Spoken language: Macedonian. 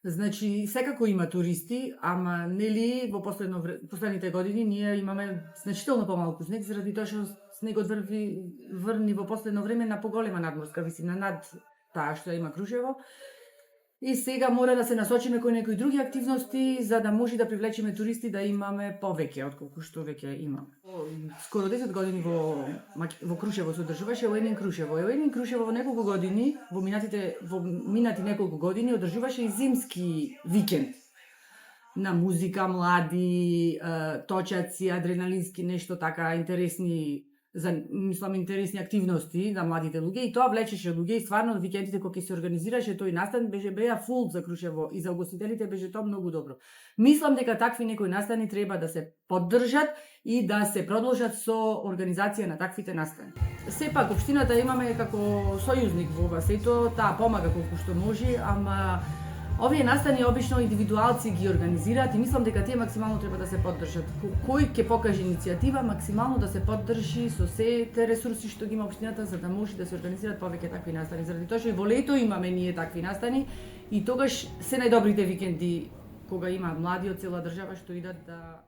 Значи, секако има туристи, ама нели во последните години ние имаме значително помалку снег, заради тоа што снегот врни во последно време на поголема надморска висина над таа што има Крушево. И сега мора да се насочиме кој некои други активности за да може да привлечеме туристи да имаме повеќе отколку што веќе имаме. Скоро 10 години во Крушево се одржуваше Уенин Крушево. Уенин Крушево во неколку години, во минати неколку години одржуваше и зимски викенд на музика, млади, точаци, адреналински нешто така интересни интересни активности на младите луѓе и тоа влечеше луѓе и стварно викендите кога ќе се организираше тој настан беа фул за Крушево и за угостителите беше тоа многу добро. Мислам дека такви некои настани треба да се поддржат и да се продолжат со организација на таквите настани. Сепак општината имаме како сојузник во ова сето, таа помага колку што може, ама овие настани обично индивидуалци ги организираат и мислам дека тие максимално треба да се поддржат. Кој ќе покаже иницијатива, максимално да се поддржи со сите ресурси што ги има општината за да може да се организираат повеќе такви настани. Заради тоа што и во лето имаме ние такви настани и тогаш се најдобрите викенди кога има млади од цела држава што идат да